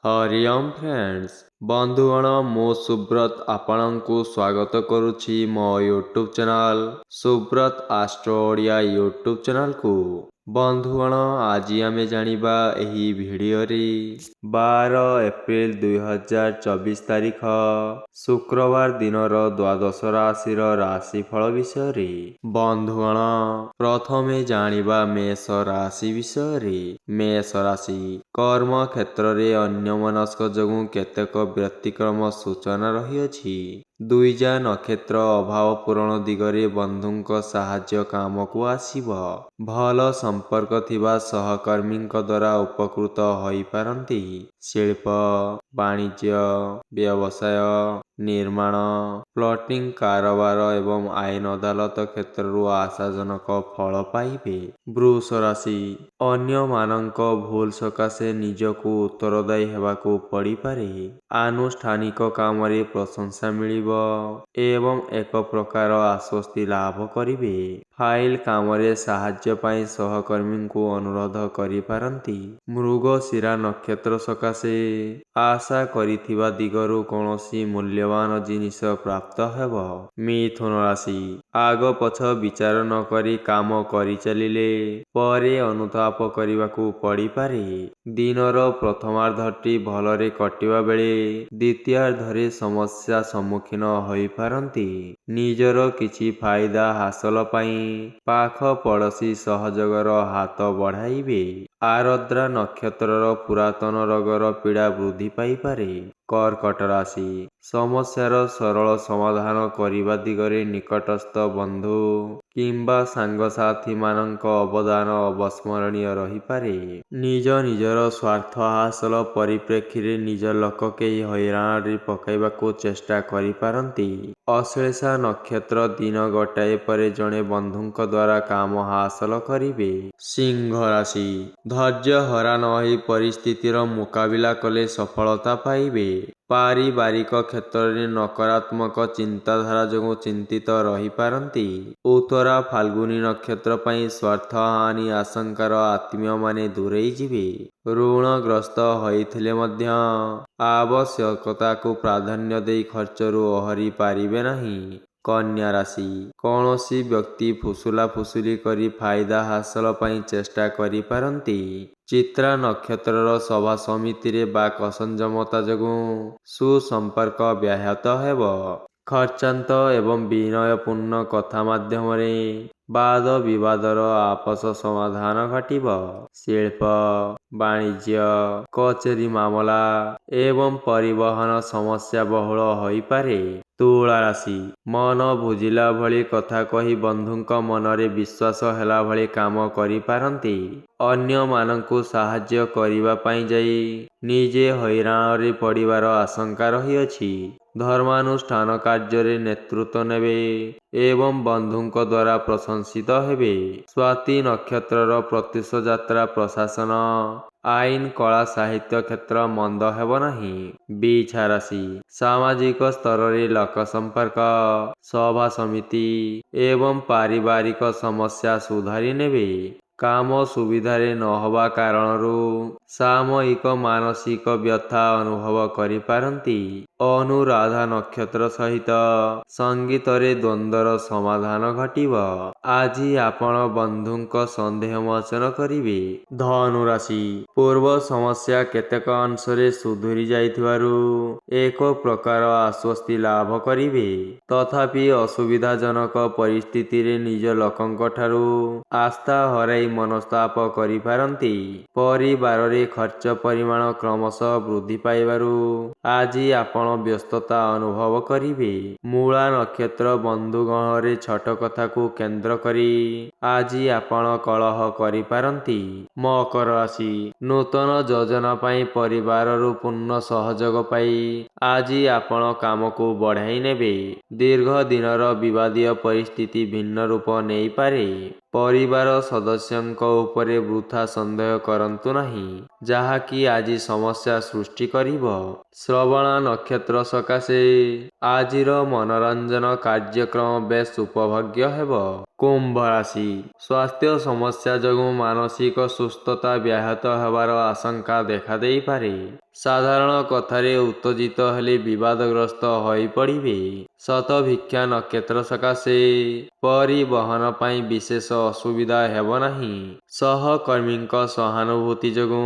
Hariom friends बंधुगण मु सुब्रत आपणଙ୍କୁ स्वागत करुछि मो YouTube channel Subrat astro Odia YouTube channel को। बंधुगण आज आमे जानिबा एही भिडियो रे 12 एप्रिल 2024 तारीख शुक्रवार दिनर द्वादश राशिर राशिफल विषय रे। बंधुगण प्रथमे जानिबा मेष राशि विषय रे। मेष राशि कर्म क्षेत्र रे अन्यमनस्क जोगु केतेक व्यतिक्रम सूचना रहिअछि। दुईजा नक्षत्र अभाव पूरण दिगरे बंधुंक साहाय्य काम को आसीब। भल संपर्क थिबा सहकर्मींक द्वारा उपकृत होई पारंती। शिल्प वाणिज्य व्यवसाय निर्माण प्लॉटिंग कारोबार एवं आईन अदालत क्षेत्ररु आशाजनक फल पाइबे। वृष राशि अन्य मानक भूल सकाशे निजको उत्तरदायी हेबाको पड़ी पारे। आनुष्ठानिक काम रे प्रशंसा मिलिब एवं एक प्रकार आश्वस्ति लाभ करिवे। फाइल काम रे साहाय्य पाई सहकर्मी को अनुरोध करि पारंती। मृगशिरा नक्षत्र सकाशे आशा करिथिबा दिगरु कोनोसी मूल्यवान जिनिस प्राप्त हेब। मिथुन राशि आग पछ विचार न करी काम करि चलिले परे अनुताप करिबाकू पड़ी पारे। दिनर प्रथमार्धटी भलरे कटिबा बेले द्वितीयार्धरे समस्या सम्मुखीन होई पारंती। निजर किछि फायदा हासिल पाई पाख पड़ोसी सहयोगर हाथ बढ़ाइबे। आरद्रा नक्षत्रर पुरातन रोगर पीड़ा वृद्धि पाई पारे। कर्कट राशि समस्यार सरल समाधान करिबा दिगरे निकटस्थ बंधु किंबा सांगसाथी मानक अवदान अवस्मरणीय रही पारे। निज निजर स्वार्थ हासिल परिप्रेक्षी रे निज लोक केही हैरान रे पकाइबाकू चेष्टा करि पारंती। अश्लेषा नक्षत्र दिन गोटाए परे जणे बंधुंक द्वारा काम हासिल करिवे। सिंह राशि धैर्य हरा नही परिस्थितिर मुकाबिला कले सफलता पाइबे। पारिवारिक क्षेत्र रे नकारात्मक चिंताधारा जोगु चिंतित रही पारंती। उत्तरा फाल्गुनी नक्षत्र पाई स्वार्थ हानि आशंकार आत्मीय माने दूरेई जिवे। ऋणग्रस्त होइथिले मध्य आवश्यकता को प्राधान्य देई खर्चरु ओहरी पारिबे नहीं। कन्या राशि कौनसी व्यक्ति फुसुला फुसुली करी फायदा हासिल पाई चेष्टा करि पारंती। चित्रा नक्षत्रर सभा समिति रे बाक असंजमता जोगु सुसंपर्क व्याहत हेब। खर्चांत एवं विनयपूर्ण कथा माध्यम रे वाद विवादर आपस समाधान घटिब। शिल्प वाणिज्य कचेरी मामला एवं परिवहन समस्या बहुल होई पारे। तुला राशि मन बुझिला भली कथा कही बंधुंक मनरे विश्वास हेला भली काम करि पारंती। अन्य मानकु साहाय्य करिबा पाई जाई निजे हैरान रे पड़िबार आशंका रहिअछि। धर्मानुष्ठान कार्य रे नेतृत्व नेबे एवं बंधुंक द्वारा प्रशंसित हेबे। स्वाति नक्षत्रर प्रत्युष यात्रा प्रशासन आईन कला साहित्य क्षेत्र मंद हेब नहीं। बिछा राशि सामाजिक स्तर रे लोक संपर्क सभा समिति एवं पारिवारिक समस्या सुधारी नेबे। काम सुविधा रे न होबा कारणरु सामयिक मानसिक व्यथा अनुभव करि पारंती। अनुराधा नक्षत्र सहित संगीत रे द्वंद्वर समाधान घटिब। आजी आपण बंधुंक संदेह मोचन करिवे। धनु राशि पूर्व समस्या केतेक अंशरे सुधुरी जाइथिबारु एक प्रकार आश्वस्ति लाभ करिवे। तथापि असुविधाजनक परिस्थिति रे निज लोकंक ठारू आस्था हराई मनस्ताप करि पारंती। परिवार रे खर्च परिमाण क्रमशः वृद्धि पाइबारु आजी आपण व्यस्तता अनुभव करिवे। मूला नक्षत्र बंधुगण रे छोट कथा को केंद्र करी आजी आपण कलह करि पारंती। मकर राशि नूतन योजना पाई परिवार रु पूर्ण सहयोग पाई आजी आपण काम को बढ़ाई नेबे। दीर्घ दिनर विवादीय परिस्थिति भिन्न रूप नेई पारे। परिवार सदस्यंक उपरे वृथा संदेह करंतु नहीं जहा कि आजी समस्या सृष्टि करिब। श्रवण नक्षत्र सकाशे आजिर मनोरंजन कार्यक्रम बेस उपभोग्य हेब। କୁମ୍ଭ ରାଶି ସ୍ୱାସ୍ଥ୍ୟ ସମସ୍ୟା ଯୋଗୁଁ ମାନସିକ ସୁସ୍ଥତା ବ୍ୟାହତ ହେବାର ଆଶଙ୍କା ଦେଖାଦେଇପାରେ। ସାଧାରଣ କଥାରେ ଉତ୍ତେଜିତ ହେଲେ ବିବାଦଗ୍ରସ୍ତ ହୋଇପଡ଼ିବେ। ଶତଭିକ୍ଷା ନକ୍ଷତ୍ର ସକାଶେ ପରିବହନ ପାଇଁ ବିଶେଷ ଅସୁବିଧା ହେବ ନାହିଁ। ସହକର୍ମୀଙ୍କ ସହାନୁଭୂତି ଯୋଗୁଁ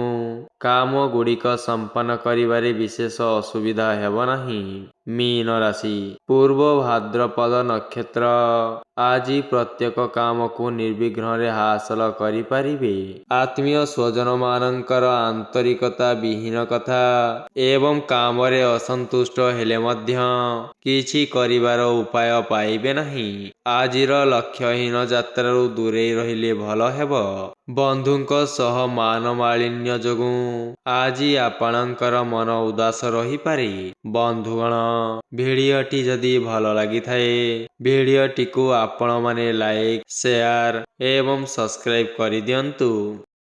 କାମଗୁଡ଼ିକ ସମ୍ପନ୍ନ କରିବାରେ ବିଶେଷ ଅସୁବିଧା ହେବ ନାହିଁ। ମୀନ ରାଶି ପୂର୍ବ ଭାଦ୍ରପଦ ନକ୍ଷତ୍ର ଆଜି ପ୍ରତ୍ୟେକ କାମକୁ ନିର୍ବିଘ୍ନରେ ହାସଲ କରିପାରିବେ। ଆତ୍ମୀୟ ସ୍ୱଜନମାନଙ୍କର ଆନ୍ତରିକତା ବିହୀନ କଥା ଏବଂ କାମରେ ଅସନ୍ତୁଷ୍ଟ ହେଲେ ମଧ୍ୟ କିଛି କରିବାର ଉପାୟ ପାଇବେ ନାହିଁ। ଆଜିର ଲକ୍ଷ୍ୟହୀନ ଯାତ୍ରାରୁ ଦୂରେଇ ରହିଲେ ଭଲ ହେବ। ବନ୍ଧୁଙ୍କ ସହ ମାନମାଳିନ୍ୟ ଯୋଗୁଁ ଆଜି ଆପଣଙ୍କର ମନ ଉଦାସ ରହିପାରେ। ବନ୍ଧୁଗଣ, ଭିଡ଼ିଓଟି ଯଦି ଭଲ ଲାଗିଥାଏ ଭିଡ଼ିଓଟିକୁ ଆପଣମାନେ ଲାଇକ୍, ସେୟାର ଏବଂ ସବସ୍କ୍ରାଇବ୍ କରିଦିଅନ୍ତୁ।